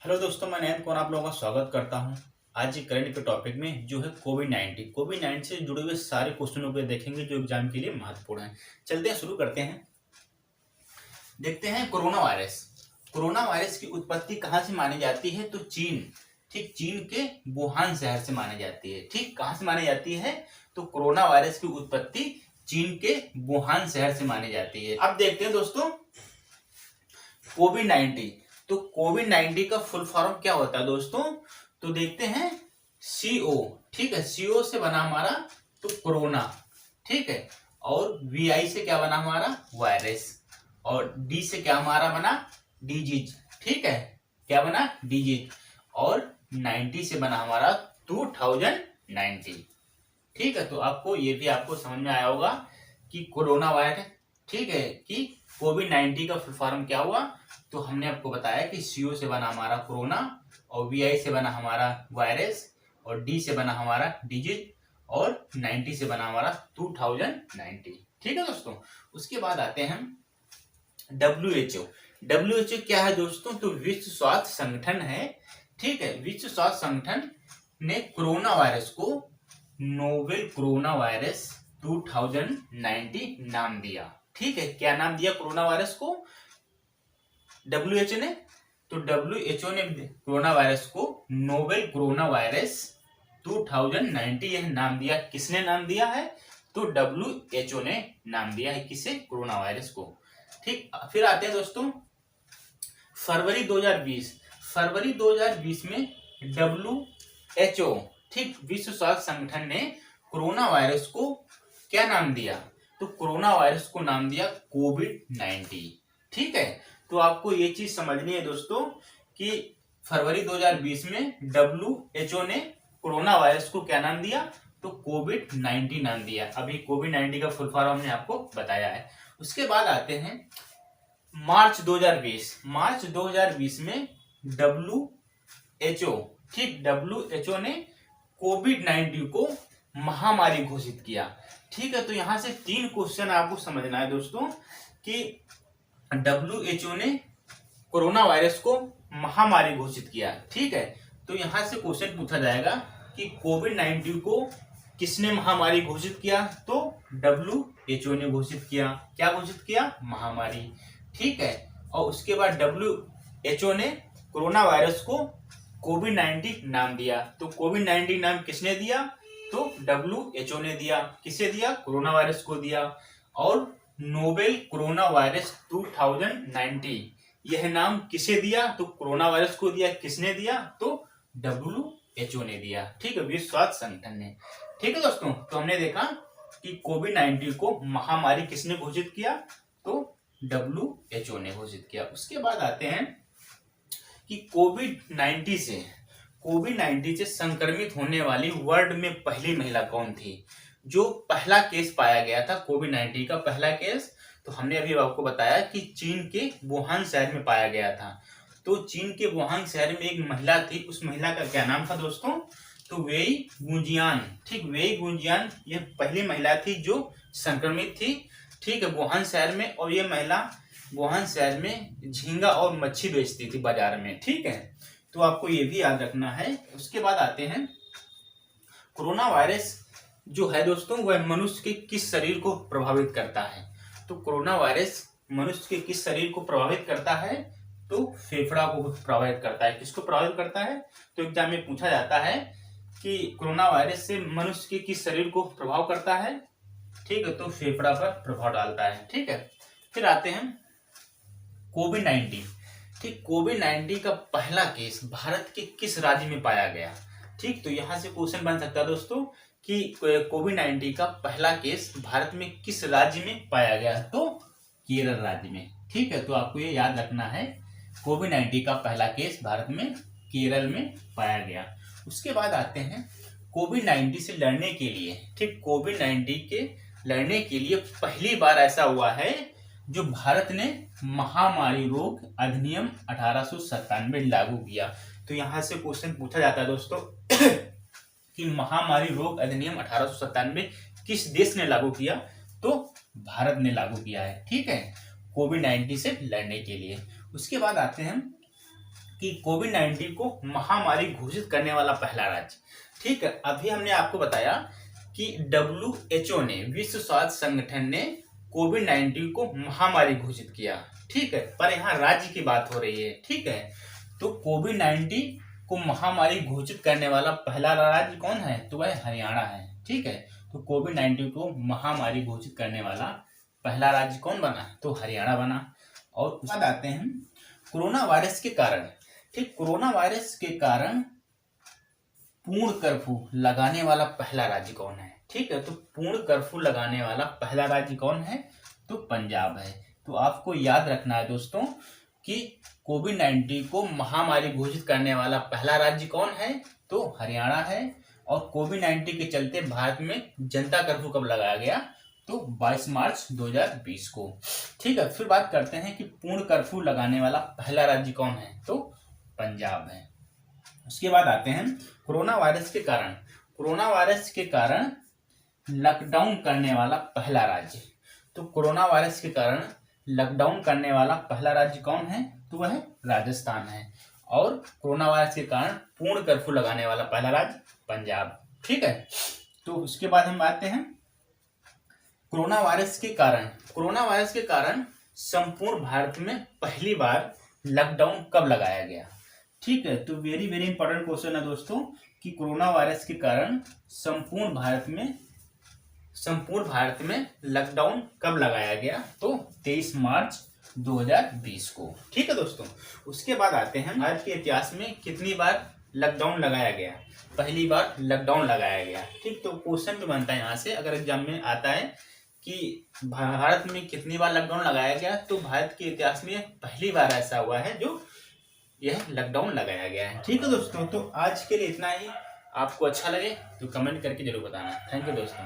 Hello दोस्तों, मैं नयन कौर आप लोगों का स्वागत करता हूं। आज एक करंट के टॉपिक में जो है कोविड 19 से जुड़े हुए सारे क्वेश्चनों को देखेंगे जो एग्जाम के लिए महत्वपूर्ण है। चलते हैं, शुरू करते हैं। देखते हैं कोरोना वायरस। कोरोना वायरस की उत्पत्ति कहाँ से मानी जाती है? तो चीन, ठीक, चीन के वुहान शहर से मानी जाती है। ठीक, कहाँ से मानी जाती है? तो कोरोना वायरस की उत्पत्ति चीन के वुहान शहर से मानी जाती है। अब देखते हैं दोस्तों कोविड 19। तो कोविड 19 का फुल फॉर्म क्या होता है दोस्तों? तो देखते हैं CO, ठीक है, CO से बना हमारा तो कोरोना, ठीक है, और VI से क्या बना हमारा? वायरस, और D से क्या हमारा बना? डिजीज, ठीक है, क्या बना? डिजीज, और 90 से बना हमारा 2090। ठीक है, तो आपको ये भी आपको समझ में आया होगा कि कोरोना वायरस, ठीक है, कि कोविड 19 का फुल फॉर्म क्या हुआ। तो हमने आपको बताया कि CO से बना हमारा कोरोना, और VI से बना हमारा वायरस, और D से बना हमारा डिजीज, और 90 से बना हमारा 2090। ठीक है दोस्तों, उसके बाद आते हैं हम WHO। WHO क्या है दोस्तों? तो विश्व स्वास्थ्य संगठन है। ठीक है, विश्व स्वास्थ्य संगठन ने कोरोना वायरस को नोवेल कोरोना वायरस 2090 नाम दिया। ठीक है, क्या नाम दिया कोरोना वायरस को? WHO ने, तो WHO ने कोरोना वायरस को नोवेल कोरोना वायरस 2090 यह नाम दिया। किसने नाम दिया है? तो WHO ने नाम दिया है। किसे? कोरोना वायरस को। ठीक, फिर आते हैं दोस्तों फरवरी 2020। फरवरी 2020 में WHO, ठीक, विश्व स्वास्थ्य संगठन ने कोरोना वायरस को क्या नाम दिया? तो कोरोना वायरस को नाम दिया कोविड 19। ठीक है, तो आपको ये चीज समझनी है दोस्तों कि फरवरी 2020 में WHO ने कोरोना वायरस को क्या नाम दिया? तो कोविड 19 नाम दिया। अभी कोविड 19 का फुल फॉर्म हमने आपको बताया है। उसके बाद आते हैं मार्च 2020। मार्च 2020 में WHO, ठीक, WHO ने कोविड 19 को महामारी घोषित किया। ठीक है, तो यहां से 3 क्वेश्चन आपको समझना है दोस्तों कि WHO ने कोरोना वायरस को महामारी घोषित किया। ठीक है, तो यहां से क्वेश्चन पूछा जाएगा कि कोविड 19 को किसने महामारी घोषित किया? तो WHO ने घोषित किया। क्या घोषित किया? महामारी। ठीक है, और उसके बाद WHO ने कोरोना वायरस को कोविड 19 नाम दिया। तो कोविड 19 नाम किसने दिया? तो WHO ने दिया। किसे दिया? कोरोना वायरस को दिया। और नोवेल कोरोना वायरस 2090 यह नाम किसे दिया? तो कोरोना वायरस को दिया। किसने दिया? तो WHO ने दिया। ठीक है, विश्व स्वास्थ्य संगठन ने। ठीक है दोस्तों, तो हमने देखा कि कोविड 19 को महामारी किसने घोषित किया? तो WHO ने घोषित किया। उसके बाद आते हैं कि कोविड 19 से संक्रमित होने वाली वर्ल्ड में पहली महिला कौन थी? जो पहला केस पाया गया था कोविड 19 का पहला केस, तो हमने अभी आपको बताया कि चीन के वुहान शहर में पाया गया था। तो चीन के वुहान शहर में एक महिला थी। उस महिला का क्या नाम था दोस्तों? तो वेई गुंजियान। ठीक, वेई गुंजियान यह पहली महिला थी जो संक्रमित थी। ठीक है, वुहान शहर में। और ये महिला वुहान शहर में झींगा और मच्छी बेचती थी बाजार में। ठीक है, तो आपको ये भी याद रखना है। उसके बाद आते हैं कोरोना वायरस जो है दोस्तों वह मनुष्य के किस शरीर को प्रभावित करता है? तो कोरोना वायरस मनुष्य के किस शरीर को प्रभावित करता है? तो फेफड़ा को प्रभावित करता है। किसको प्रभावित करता है? तो एग्जाम में पूछा जाता है कि कोरोना वायरस से मनुष्य के किस शरीर को प्रभाव करता है? ठीक है, तो फेफड़ा पर प्रभाव डालता है। ठीक है, फिर आते हैं कोविड 19। ठीक, कोविड 19 का पहला केस भारत के किस राज्य में पाया गया? ठीक, तो यहां से क्वेश्चन बन सकता है दोस्तों कि कोविड 19 का पहला केस भारत में किस राज्य में पाया गया? तो केरल राज्य में। ठीक है, तो आपको ये याद रखना है, कोविड 19 का पहला केस भारत में केरल में पाया गया। उसके बाद आते हैं कोविड 19 से लड़ने के लिए। ठीक, कोविड 19 के लड़ने के लिए पहली बार ऐसा हुआ है जो भारत ने महामारी रोग अधिनियम 1897 लागू किया। तो यहां से क्वेश्चन पूछा जाता है दोस्तों कि महामारी रोग अधिनियम 1897 किस देश ने लागू किया? तो भारत ने लागू किया है। ठीक है, कोविड 19 से लड़ने के लिए। उसके बाद आते हैं कि कोविड-19 को महामारी घोषित करने वाला पहला राज्य। ठीक है, अभी हमने आपको बताया कि WHO ने, विश्व स्वास्थ्य संगठन ने कोविड-19 को महामारी घोषित किया। ठीक है, पर यहाँ राज्य की बात हो रही है। ठीक है, तो कोविड-19 को महामारी घोषित करने वाला पहला राज्य कौन है? तो वह हरियाणा है। ठीक है, तो कोविड-19 को महामारी घोषित करने वाला पहला राज्य कौन बना? तो हरियाणा बना। और उसके बाद आते हैं कोरोना वायरस के कारण। ठीक, कोरोना वायरस के कारण पूर्ण कर्फ्यू लगाने वाला पहला राज्य कौन है? ठीक है, तो पूर्ण कर्फ्यू लगाने वाला पहला राज्य कौन है? तो पंजाब है। तो आपको याद रखना है दोस्तों कि कोविड-19 को महामारी घोषित करने वाला पहला राज्य कौन है? तो हरियाणा है। और कोविड-19 के चलते भारत में जनता कर्फ्यू कब लगाया गया? तो 22 मार्च 2020 को। ठीक है, फिर बात करते हैं कि पूर्ण कर्फ्यू लगाने वाला पहला राज्य कौन है? तो पंजाब है। उसके बाद आते हैं कोरोना वायरस के कारण। कोरोना वायरस के कारण लॉकडाउन करने वाला पहला राज्य। तो कोरोना वायरस के कारण लॉकडाउन करने वाला पहला राज्य कौन है? तो वह राजस्थान है। और कोरोना वायरस के कारण पूर्ण कर्फ्यू लगाने वाला पहला राज्य पंजाब। ठीक है, तो उसके बाद हम आते हैं कोरोना वायरस के कारण। कोरोना वायरस के कारण संपूर्ण भारत में पहली बार लॉकडाउन कब लगाया गया? ठीक है, तो वेरी वेरी इंपॉर्टेंट क्वेश्चन है दोस्तों कि कोरोना वायरस के कारण संपूर्ण भारत में लॉकडाउन कब लगाया गया? तो 23 मार्च 2020 को। ठीक है दोस्तों, उसके बाद आते हैं भारत के इतिहास में कितनी बार लॉकडाउन लगाया गया? पहली बार लॉकडाउन लगाया गया। ठीक, तो क्वेश्चन भी बनता है यहाँ से, अगर एग्जाम में आता है कि भारत में कितनी बार लॉकडाउन लगाया गया, तो भारत के इतिहास में पहली बार ऐसा हुआ है जो यह लॉकडाउन लगाया गया है। ठीक है दोस्तों, तो आज के लिए इतना ही। आपको अच्छा लगे तो कमेंट करके जरूर बताना। थैंक यू दोस्तों।